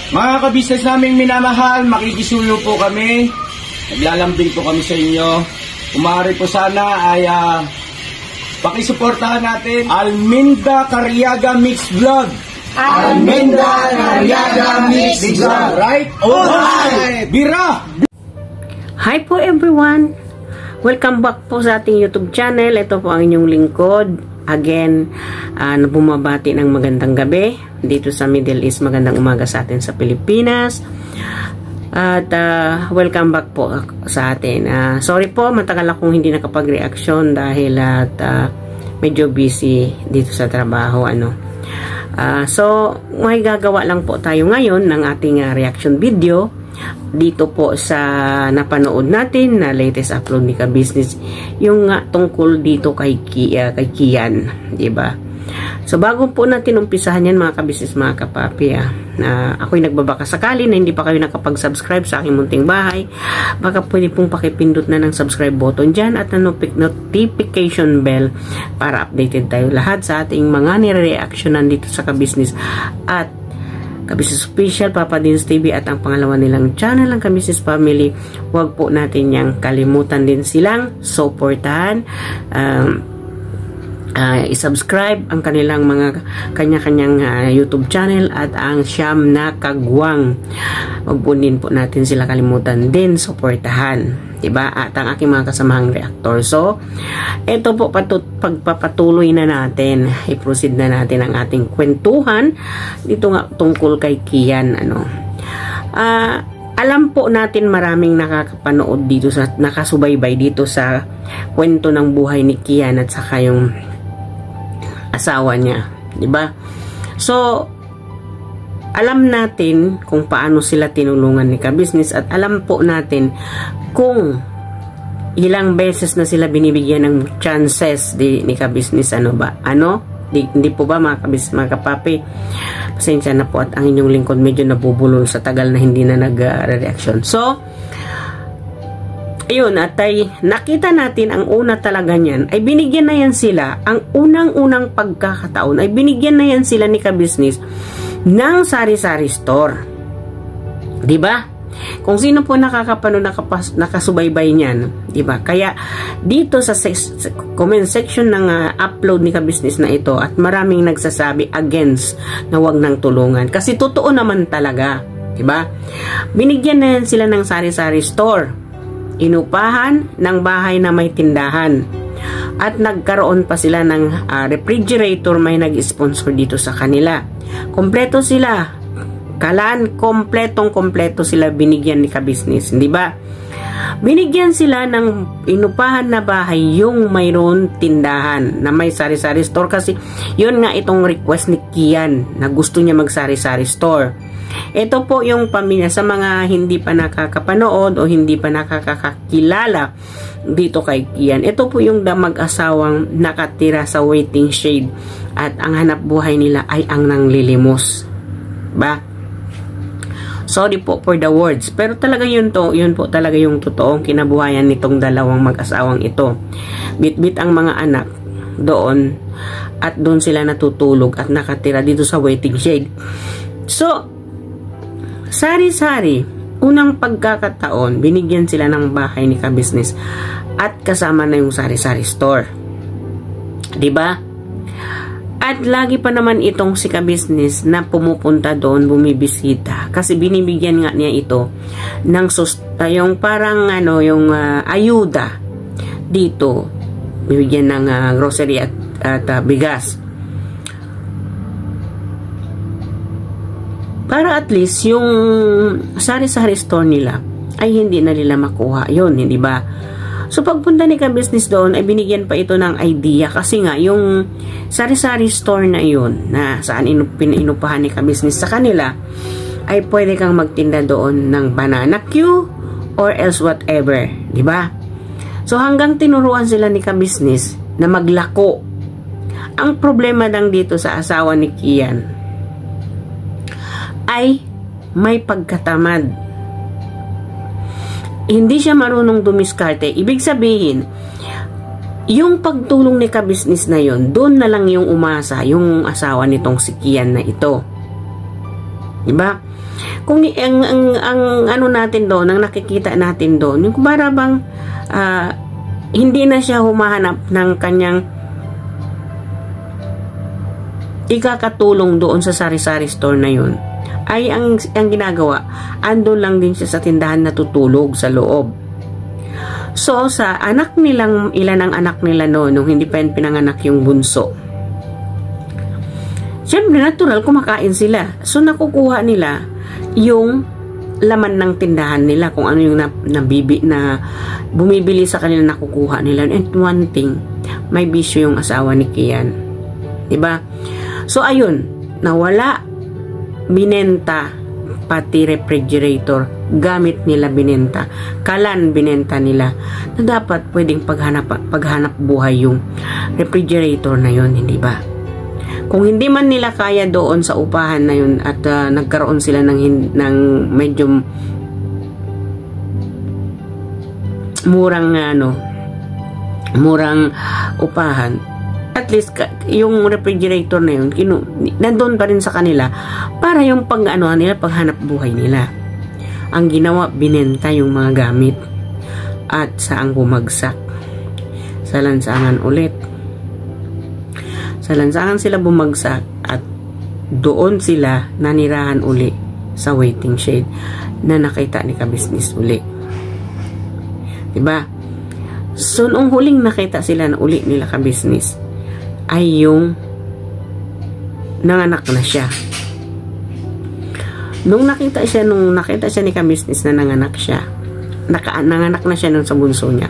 Mga kabisnes naming minamahal, makikisuyo po kami. Naglalambing po kami sa inyo. Kumari po sana ay pakisuportahan natin Alminda Cariaga Mix Vlog. Alminda Cariaga Mix Vlog. Right? Alright! Bira! Hi po everyone! Welcome back po sa ating YouTube channel. Ito po ang inyong lingkod. Again, bumabati ng magandang gabi dito sa Middle East. Magandang umaga sa atin sa Pilipinas. At welcome back po sa atin. Sorry po, matagal akong hindi nakapag-reaction dahil medyo busy dito sa trabaho. So, may gagawa lang po tayo ngayon ng ating reaction video dito po sa napanood natin na latest upload ni Ka-Business, yung tungkol dito kay Kian, diba? So bago po natin umpisahan yan mga Ka-Business, mga kapapi, ako'y nagbabaka sakali na hindi pa kayo nakapag-subscribe sa aking munting bahay, baka pwede pong pakipindot na ng subscribe button dyan at notification bell para updated tayo lahat sa ating mga nire-reactionan dito sa Ka-Business at Ka-Business Official, Papa Dins TV at ang pangalawa nilang channel, ang Ka-Business Family. Huwag po natin yang kalimutan din silang supportahan, i-subscribe ang kanilang mga kanya-kanyang YouTube channel at ang Siyam na Kagwang. Huwag po din po natin sila kalimutan din supportahan, diba? At ang aking mga kasamahang reactor. So, ito po pagpapatuloy na natin, i-proceed na natin ang ating kwentuhan dito nga tungkol kay Kian. Alam po natin maraming nakakapanood dito sa nakasubaybay dito sa kwento ng buhay ni Kian at saka yung asawa niya, diba? So, alam natin kung paano sila tinulungan ni Ka-Business at alam po natin kung ilang beses na sila binibigyan ng chances ni Ka-Business, hindi po ba mga Ka-Business, mga kapapi? Pasensya na po at ang inyong lingkod medyo nabubulol sa tagal na hindi na nag-reaction. So, ayun, at ay nakita natin ang una talaga niyan ay binigyan na yan sila, ang unang-unang pagkakataon ay binigyan na yan sila ni Ka-Business ng sari-sari store. Diba? Kung sino po nakakapanood, nakasubaybay niyan, diba? Kaya dito sa comment section ng upload ni Ka-Business na ito at maraming nagsasabi against na wag nang tulungan. Kasi totoo naman talaga, diba? Binigyan na yan sila ng sari-sari store. Inupahan ng bahay na may tindahan. At nagkaroon pa sila ng refrigerator, may nag-sponsor dito sa kanila. Kompleto sila. Kalan, kompletong-kompleto sila binigyan ni Ka-Business, di ba? Binigyan sila ng inupahan na bahay yung mayroon tindahan na may sari-sari store kasi yun nga itong request ni Kian na gusto niya mag-sari-sari store. Ito po yung pamilya sa mga hindi pa nakakapanood o hindi pa nakakakilala dito kay Kian. Ito po yung mag-asawang nakatira sa waiting shade at ang hanap buhay nila ay ang nanglilimos. Ba? Sorry po for the words, pero talaga yun po talaga yung totoong kinabuhayan nitong dalawang mag-asawang ito. Bit-bit ang mga anak doon at doon sila natutulog at nakatira dito sa waiting shade. So, sari-sari, unang pagkakataon, binigyan sila ng bahay ni Ka-Business at kasama na yung sari-sari store. Diba? At lagi pa naman itong si Ka-Business na pumupunta doon, bumibisita. Kasi binibigyan nga niya ito ng yung parang yung ayuda dito. Bibigyan ng grocery at bigas. Para at least yung sari-sari store nila ay hindi na nila makuha yun, hindi ba? So pagpunta ni Ka-Business doon ay binigyan pa ito ng idea kasi nga yung sari-sari store na yun na saan inupahan ni Ka-Business sa kanila ay pwede kang magtinda doon ng banana queue or else whatever, di ba? So hanggang tinuruan sila ni Ka-Business na maglako. Ang problema lang dito sa asawa ni Kian ay may pagkatamad. Hindi siya marunong dumiskarte. Ibig sabihin, yung pagtulong ni Ka-Business na yun, doon na lang yung umasa, yung asawa nitong si Kian na ito. Diba? Kung ang ano natin doon, ang nakikita natin doon, yung kumara bang hindi na siya humahanap ng kanyang ikakatulong doon sa sari-sari store na yun, ay ang ginagawa, andun lang din siya sa tindahan na tutulog sa loob. So, sa anak nilang, ilan ang anak nila noon, nung hindi pa pinanganak yung bunso, siyempre, natural, kumakain sila. So, nakukuha nila yung laman ng tindahan nila, kung ano yung bumibili sa kanila, nakukuha nila. And one thing, may bisyo yung asawa ni Kian. Diba? So, ayun, nawala, binenta, pati refrigerator, gamit nila binenta, kalan binenta nila, na dapat pwedeng paghanap buhay yung refrigerator na yun, hindi ba? Kung hindi man nila kaya doon sa upahan na yun at nagkaroon sila ng medyo murang upahan, at least yung refrigerator na yun nandun pa rin sa kanila para yung paghanap buhay nila. Ang ginawa, binenta yung mga gamit at saang bumagsak sa lansangan ulit. Sa lansangan sila bumagsak at doon sila nanirahan uli sa waiting shed na nakita ni Kabisnes uli. Diba? So, nung huling nakita sila na uli nila Kabisnes ay yung nanganak na siya. Nung nakita siya ni Kabisnes na nanganak siya, nanganak na siya nung sa bunso niya,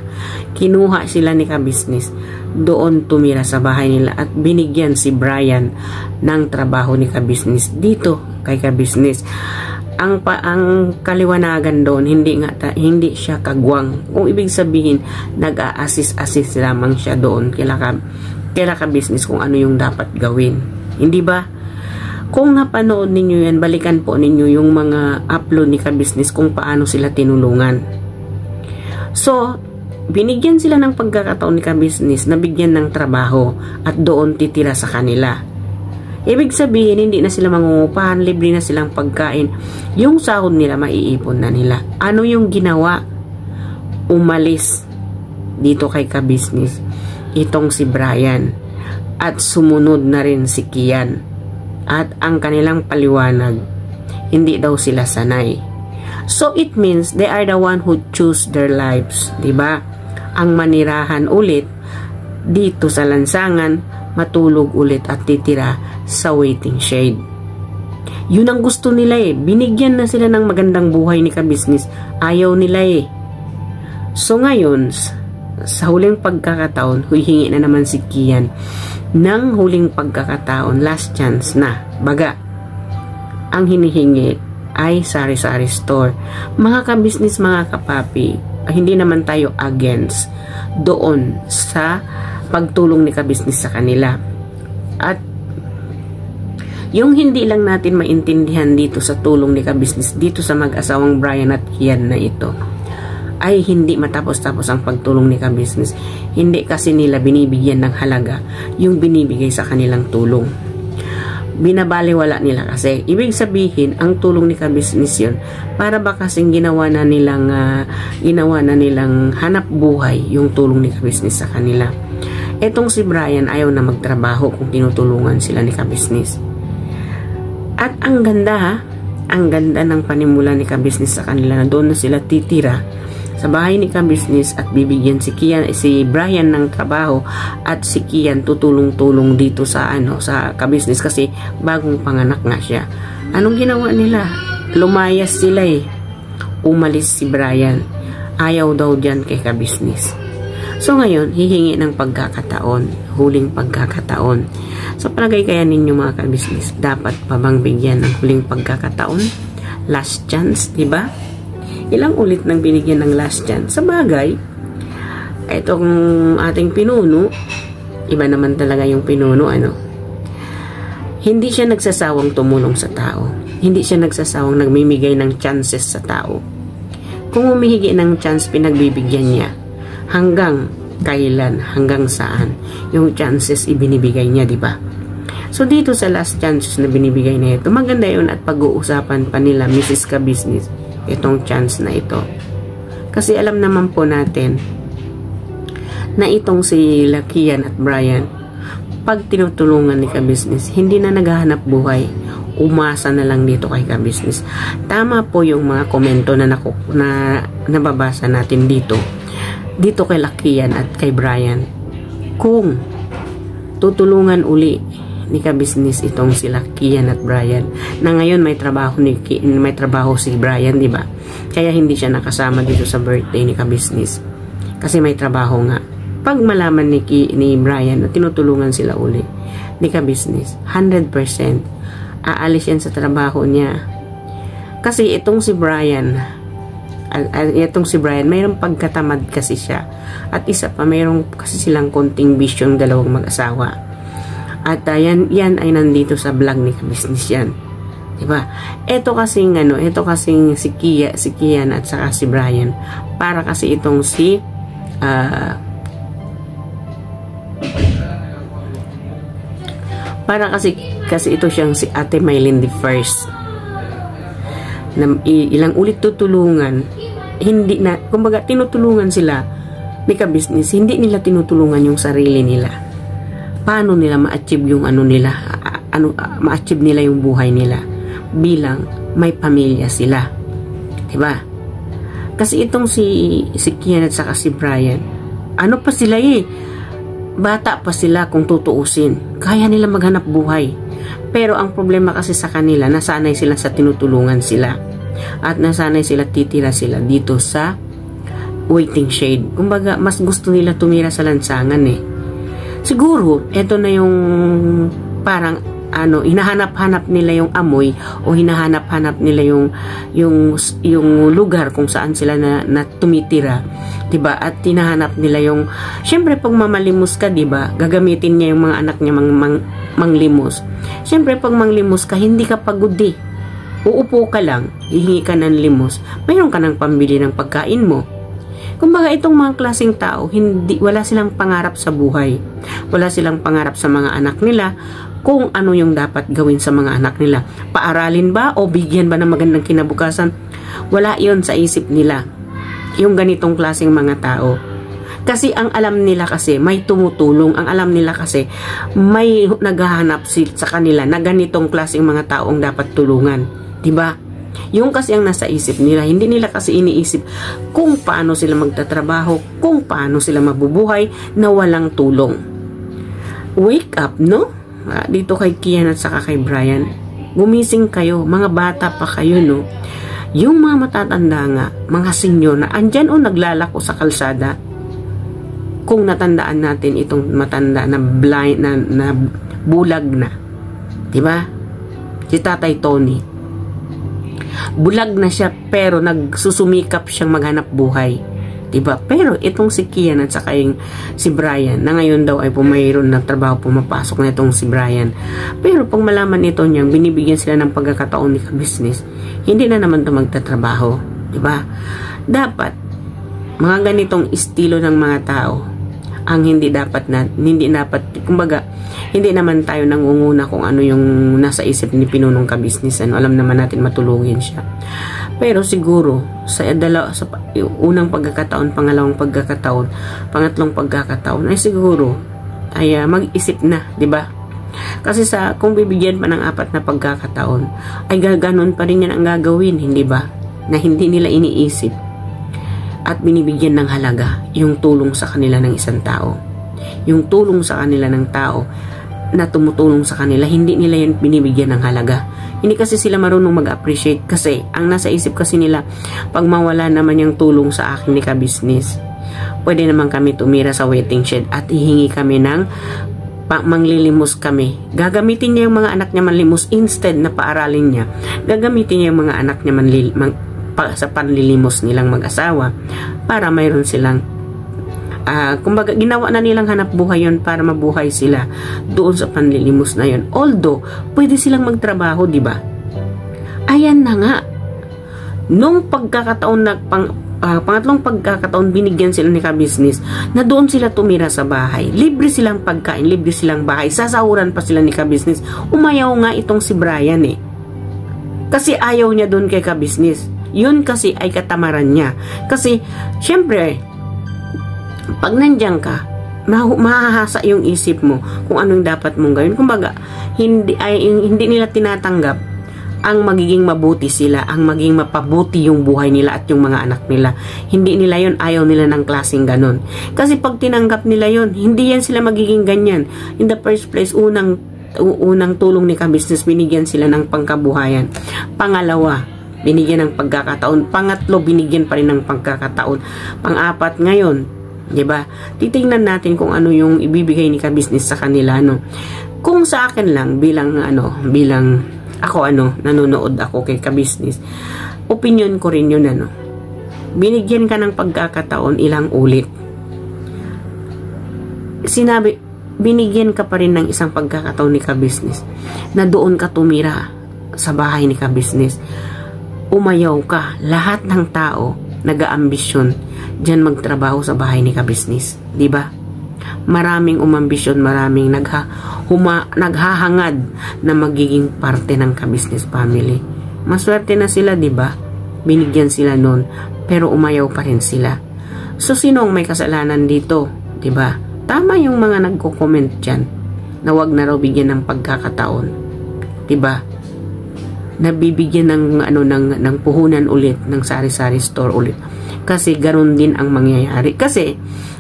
kinuha sila ni Kabisnes, doon tumira sa bahay nila at binigyan si Brian ng trabaho ni Kabisnes dito kay Kabisnes. Ang kaliwanagan doon, hindi siya kagwang. Kung ibig sabihin, nag-a-assist lamang siya doon kila Kabisnes kung ano yung dapat gawin. Hindi ba? Kung napanood ninyo yan, balikan po ninyo yung mga upload ni Kabisnes kung paano sila tinulungan. So, binigyan sila ng pagkakataon ni Kabisnes na bigyan ng trabaho at doon titira sa kanila. Ibig sabihin, hindi na sila mangungupahan, libre na silang pagkain. Yung sahod nila, maiipon na nila. Ano yung ginawa? Umalis dito kay Kabisnes itong si Brian at sumunod na rin si Kian. At ang kanilang paliwanag, hindi daw sila sanay. So it means they are the one who choose their lives, diba? Ang manirahan ulit dito sa lansangan, matulog ulit at titira sa waiting shed. Yun ang gusto nila eh. Binigyan na sila ng magandang buhay ni Kabisnes. Ayaw nila eh. So ngayon, sa huling pagkakataon, huihingi na naman si Kian ng huling pagkakataon, last chance na. Baga, ang hinihingi ay sari-sari store. Mga Kabisnes, mga kapapi, hindi naman tayo against doon sa pagtulong ni Kabisnes sa kanila. At yung hindi lang natin maintindihan dito sa tulong ni Kabisnes dito sa mag-asawang Brian at Kian na ito, ay hindi matapos-tapos ang pagtulong ni Kabisnes. Hindi kasi nila binibigyan ng halaga yung binibigay sa kanilang tulong. Binabaliwala nila kasi. Ibig sabihin, ang tulong ni Kabisnes yun, para ba kasing ginawa na nilang hanap buhay yung tulong ni Kabisnes sa kanila. Etong si Brian ayaw na magtrabaho kung tinutulungan sila ni Kabisnes. At ang ganda ng panimula ni Kabisnes sa kanila na doon na sila titira sa bahay ni Kabisnes at bibigyan si Brian ng trabaho at si Kian tutulong-tulong dito sa Kabisnes kasi bagong panganak nga siya. Anong ginawa nila? Lumayas sila eh. Umalis si Brian. Ayaw daw dyan kay Kabisnes. So ngayon, hihingi ng pagkakataon, huling pagkakataon. Sa palagay kaya ninyo mga Kabisnes, dapat pa bang bigyan ng huling pagkakataon? Last chance, diba? Ilang ulit nang binigyan ng last chance? Sa bagay, itong ating pinuno, iba naman talaga yung pinuno, hindi siya nagsasawang tumulong sa tao. Hindi siya nagsasawang nagmimigay ng chances sa tao. Kung humihingi ng chance, pinagbibigyan niya. Hanggang kailan, hanggang saan yung chances ibinibigay niya, diba? So dito sa last chances na binibigay na ito, maganda yun at pag-uusapan pa nila Mrs. Ka-Business itong chance na ito. Kasi alam naman po natin na itong si Lakian at Brian, pag tinutulungan ni Ka-Business, hindi na naghahanap buhay, umasa na lang dito kay Ka-Business. Tama po yung mga komento na nababasa natin dito kay Lakian at kay Brian. Kung tutulungan uli ni Ka-Business itong si Lakian at Brian, na ngayon may trabaho si Brian, di ba? Kaya hindi siya nakasama dito sa birthday ni Ka-Business kasi may trabaho nga. Pag malaman ni Brian na tinutulungan sila uli ni Ka-Business, 100% aalis yan sa trabaho niya. Kasi itong si Brian, mayroong pagkatamad kasi siya. At isa pa, mayroong kasi silang konting vision dalawang mag-asawa. At yan ay nandito sa vlog ni Ka-Business yan. Diba? Ito kasing si Kian at saka si Brian. Para kasi itong si para kasi ito siyang si Ate Mylene the First. Na ilang ulit tutulungan, hindi na, kumbaga tinutulungan sila ni Ka-Business, hindi nila tinutulungan yung sarili nila. Paano nila ma-achieve yung ma-achieve nila yung buhay nila bilang may pamilya sila. Diba? Kasi itong si Kian at saka si Brian, ano pa sila bata pa sila kung tutuusin. Kaya nila maghanap buhay. Pero ang problema kasi sa kanila, nasanay sila sa tinutulungan sila. At nasanay sila, titira sila dito sa waiting shade. Kumbaga, mas gusto nila tumira sa lansangan Siguro, eto na yung parang hinahanap-hanap nila yung amoy o hinahanap-hanap nila yung lugar kung saan sila na tumitira, 'di ba? At hinahanap nila yung, syempre pag mamalimos ka, 'di ba? Gagamitin niya yung mga anak niya manglimos. Syempre pag manglimos ka, hindi ka pagod Uupo ka lang, hihingi ka ng limos, mayroon ka ng pambili ng pagkain mo. Kumbaga itong mga klaseng tao, wala silang pangarap sa buhay. Wala silang pangarap sa mga anak nila, kung ano yung dapat gawin sa mga anak nila. Paaralin ba o bigyan ba ng magandang kinabukasan? Wala yon sa isip nila. Yung ganitong klaseng mga tao. Kasi ang alam nila kasi may tumutulong. Ang alam nila kasi may naghahanap sa kanila na ganitong klaseng mga tao ang dapat tulungan. Diba? Yung kasi ang nasa isip nila. Hindi nila kasi iniisip kung paano sila magtatrabaho, kung paano sila mabubuhay na walang tulong. Wake up, no? Dito kay Kian at saka kay Brian, gumising kayo, mga bata pa kayo, no? Yung mga matatanda nga, mga senyor na andyan naglalako sa kalsada, kung natandaan natin itong matanda na blind, na bulag na, diba? Si Tatay Tony, bulag na siya pero nagsusumikap siyang maghanap buhay. Diba? Pero itong si Kian at saka yung si Brian, na ngayon daw ay mayroon ng trabaho, pumapasok na itong si Brian. Pero pag malaman ito niya, binibigyan sila ng pagkakataon ni Ka-Business, hindi na naman ito magtatrabaho. Diba? Dapat, mga ganitong estilo ng mga tao, ang hindi dapat, kumbaga, hindi naman tayo nangunguna kung ano yung nasa isip ni Pinunong Ka-Business. Alam naman natin matulungin siya. Pero siguro, sa unang pagkakataon, pangalawang pagkakataon, pangatlong pagkakataon, ay siguro, ay mag-isip na, di ba? Kasi kung bibigyan pa ng 4 na pagkakataon, ay gaganon pa rin yan ang gagawin, hindi ba? Na hindi nila iniisip at binibigyan ng halaga yung tulong sa kanila ng isang tao. Yung tulong sa kanila ng tao na tumutulong sa kanila, hindi nila yan binibigyan ng halaga. Hindi kasi sila marunong mag-appreciate kasi ang nasa isip kasi nila, pag mawala naman yung tulong sa akin ni Ka-Business, pwede naman kami tumira sa waiting shed at hihingi kami ng manglilimos kami. Gagamitin niya yung mga anak niya manlimos instead na paaralin niya. Gagamitin niya yung mga anak niya sa panlilimos nilang mag-asawa para mayroon silang kumbaga ginawa na nilang hanap buhay yon para mabuhay sila doon sa panlilimos na yon. Although pwede silang magtrabaho, di ba? Ayan na nga, nung pagkakataon na pangatlong pagkakataon, binigyan sila ni ka-business na doon sila tumira sa bahay. Libre silang pagkain, libre silang bahay. Sasahuran pa sila ni ka-business. Umayaw nga itong si Brian eh. Kasi ayaw niya doon kay ka-business. Yun kasi ay katamaran niya. Kasi, syempre, pag nandiyan ka, mahahasa yung isip mo kung anong dapat mong gawin. Kumbaga, hindi nila tinatanggap ang magiging mabuti sila, ang maging mapabuti yung buhay nila at yung mga anak nila. Hindi nila yun, ayaw nila ng klaseng ganon. Kasi pag tinanggap nila yun, hindi yan sila magiging ganyan. In the first place, unang tulong ni ka-business, binigyan sila ng pangkabuhayan. Pangalawa, binigyan ng pagkakataon. Pangatlo, binigyan pa rin ng pagkakataon. Pang-apat ngayon, diba? Titingnan natin kung ano yung ibibigay ni ka-business sa kanila, no? Kung sa akin lang, bilang ako nanonood ako kay ka-business, opinion ko rin yun, binigyan ka ng pagkakataon ilang ulit. Binigyan ka pa rin ng isang pagkakataon ni ka-business na doon ka tumira sa bahay ni ka-business. Umayaw ka. Lahat ng tao nag-aambisyon dyan magtrabaho sa bahay ni ka-business, diba? Maraming umambisyon, maraming naghahangad na magiging parte ng ka-business family. Maswerte na sila, diba? Binigyan sila nun, pero umayaw pa rin sila. So, sino ang may kasalanan dito? Diba? Tama yung mga nagko-comment dyan na wag na raw bigyan ng pagkakataon. Diba? Nabibigyan ng puhunan ulit, ng sari-sari store ulit. Kasi garon din ang mangyayari. Kasi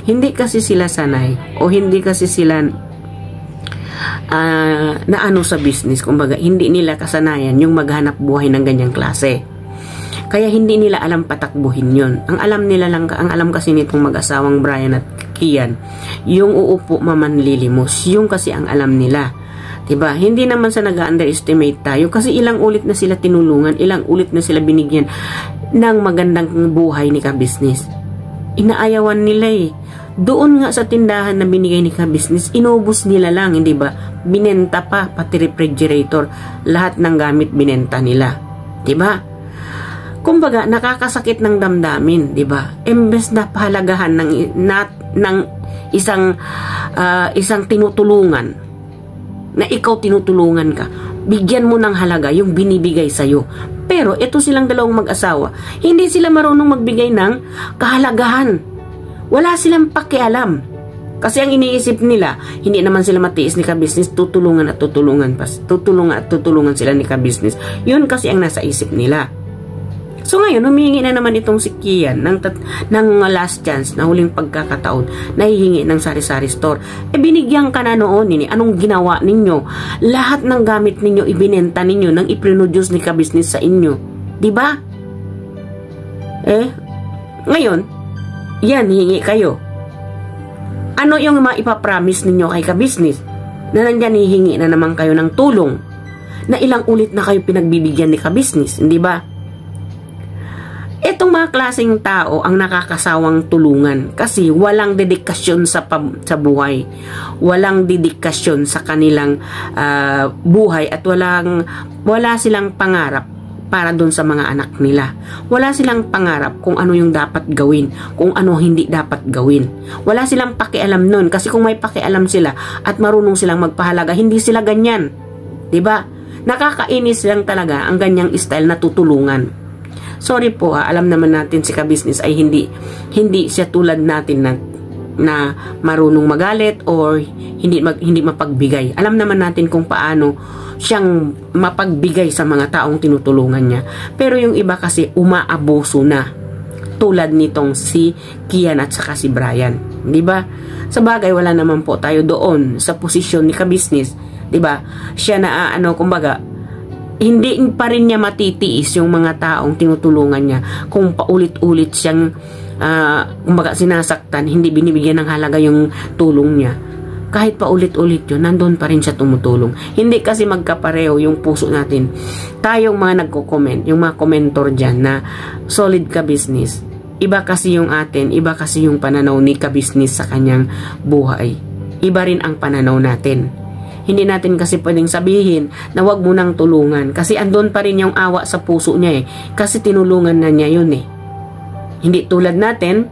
hindi kasi sila sanay o hindi kasi sila naano sa business. Kumbaga, hindi nila kasanayan yung maghanap buhay ng ganyang klase. Kaya hindi nila alam patakbuhin yun. Ang alam kasi nitong mag-asawang Brian at Kian, yung uupo mamanlilimos. Yung kasi ang alam nila. Diba? Hindi naman sa nag-underestimate tayo kasi ilang ulit na sila tinulungan, ilang ulit na sila binigyan ng magandang buhay ni ka-business. Inaayawan nila eh. Doon nga sa tindahan na binigay ni ka-business, inubos nila lang, hindi ba? Binenta pa, pati refrigerator, lahat ng gamit binenta nila. Diba? Kumbaga, nakakasakit ng damdamin, diba? Imbes na pahalagahan ng isang tinutulungan, na ikaw tinutulungan ka, bigyan mo ng halaga yung binibigay sa'yo. Pero ito silang dalawang mag-asawa, hindi sila marunong magbigay ng kahalagahan. Wala silang pakialam. Kasi ang iniisip nila, hindi naman sila matiis ni ka-business, tutulungan at tutulungan sila ni ka-business. Yun kasi ang nasa isip nila. So ngayon, humihingi na naman itong si Kian ng last chance na huling pagkakataon na hihingi ng sari-sari store. Binigyan ka na noon, anong ginawa ninyo? Lahat ng gamit ninyo, ibinenta ninyo nang iproduce ni ka-business sa inyo. Diba? Ngayon, yan, hihingi kayo. Ano yung maipapromise ninyo kay ka-business? Na nandyan hihingi na naman kayo ng tulong na ilang ulit na kayo pinagbibigyan ni ka-business, hindi ba? Itong mga klaseng tao ang nakakasawang tulungan kasi walang dedikasyon sa buhay. Walang dedikasyon sa kanilang buhay at wala silang pangarap para doon sa mga anak nila. Wala silang pangarap kung ano yung dapat gawin, kung ano hindi dapat gawin. Wala silang pakialam nun kasi kung may pakialam sila at marunong silang magpahalaga, hindi sila ganyan. Diba? Nakakainis lang talaga ang ganyang style na tutulungan. Sorry po alam naman natin si ka-business ay hindi siya tulad natin na marunong magalit or hindi mapagbigay. Alam naman natin kung paano siyang mapagbigay sa mga taong tinutulungan niya. Pero yung iba kasi umaabuso na. Tulad nitong si Kian at saka si Brian. 'Di ba? Sa bagay wala naman po tayo doon sa posisyon ni ka-business, 'di ba? Siya na kumbaga hindi pa rin niya matitiis yung mga taong tinutulungan niya kung paulit-ulit siyang kumbaga sinasaktan, hindi binibigyan ng halaga yung tulong niya. Kahit paulit-ulit yun, nandun pa rin siya tumutulong. Hindi kasi magkapareho yung puso natin. Tayong mga nagko-comment, yung mga komentor dyan na solid ka-business. Iba kasi yung atin, iba kasi yung pananaw ni ka-business sa kanyang buhay. Iba rin ang pananaw natin. Hindi natin kasi pwedeng sabihin na wag mo nang tulungan kasi andun pa rin yung awa sa puso niya kasi tinulungan na niya yun Hindi tulad natin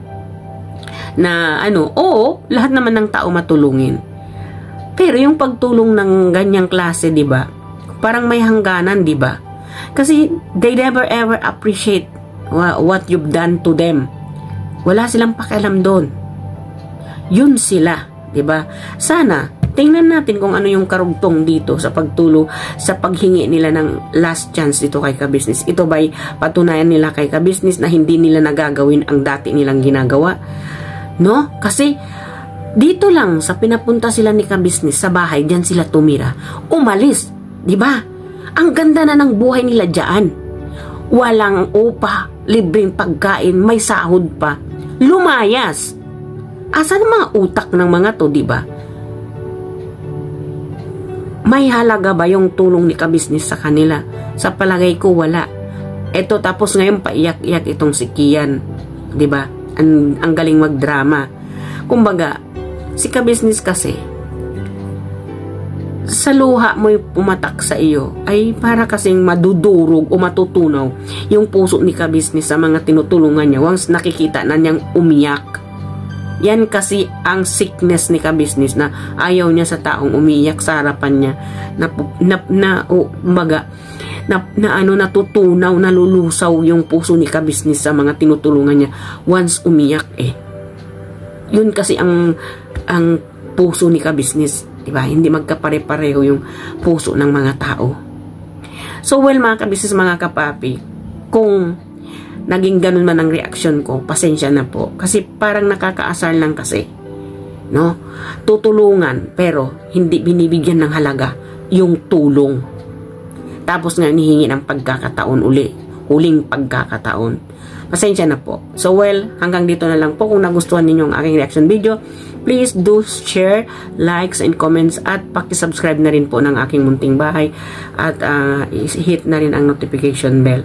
na oo, lahat naman ng tao matulungin. Pero yung pagtulong ng ganyang klase, 'di ba? Parang may hangganan, 'di ba? Kasi they never ever appreciate what you've done to them. Wala silang pakialam doon. Yun sila, 'di ba? Sana tingnan natin kung ano yung karugtong dito sa pagtulong, sa paghingi nila ng last chance dito kay Ka-Business. Ito ba'y patunayan nila kay Ka-Business na hindi nila nagagawin ang dati nilang ginagawa? No? Kasi dito lang sa pinapunta sila ni Ka-Business sa bahay, diyan sila tumira. Umalis, 'di ba? Ang ganda na ng buhay nila diyan. Walang upa, libreng pagkain, may sahod pa. Lumayas. Asan ang mga utak ng mga to, 'di ba? May halaga ba yung tulong ni Ka-Business sa kanila? Sa palagay ko, wala. Eto, tapos ngayon paiyak-iyak itong si Kian. 'Di ba? Ang galing magdrama. Kumbaga, si Ka-Business kasi, sa luha mo'y pumatak sa iyo, ay para kasing madudurog o matutunaw yung puso ni Ka-Business sa mga tinutulungan niya once nakikita na niyang umiyak. Yan kasi ang sickness ni Ka-Business, na ayaw niya sa taong umiyak sa harapan niya, natutunaw, nalulusaw yung puso ni Ka-Business sa mga tinutulungan niya once umiyak. Yun kasi ang puso ni Ka-Business, diba? Hindi magkapare-pareho yung puso ng mga tao. So well, mga Ka-Business, mga kapapi, kung naging ganun man ang reaksyon ko, pasensya na po. Kasi parang nakakaasar lang kasi. No? Tutulungan, pero hindi binibigyan ng halaga yung tulong. Tapos nga nihingi ng pagkakataon huling pagkakataon. Pasensya na po. So well, hanggang dito na lang po. Kung nagustuhan ninyo ang aking reaction video, please do share, likes, and comments, at pakisubscribe na rin po ng aking munting bahay, at hit na rin ang notification bell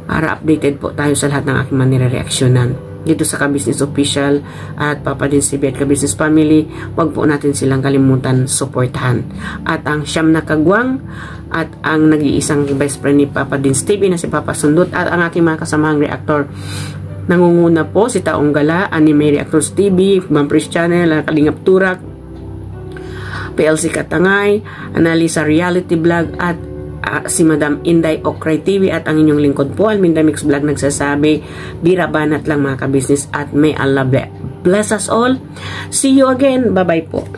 para updated po tayo sa lahat ng aking manire-reaksyonan dito sa Ka-Business Official at Papa Dins TV at Ka-Business Family. Huwag po natin silang kalimutan suportahan. At ang siyam na kagwang at ang nag-iisang best friend ni Papa Dins TV na si Papa Sundot, at ang aking mga kasamahang reactor. Nangunguna po si Taong Gala, Anime Reactors TV, Bumpers Channel, Kalingap Turak, PLC Katangay, Analisa Reality Vlog, at si Madam Inday Okray TV, at ang inyong lingkod po, Alminda Mix Vlog, nagsasabi, birabanat lang mga Ka-Business, at may Allah bless us all. See you again. Bye-bye po.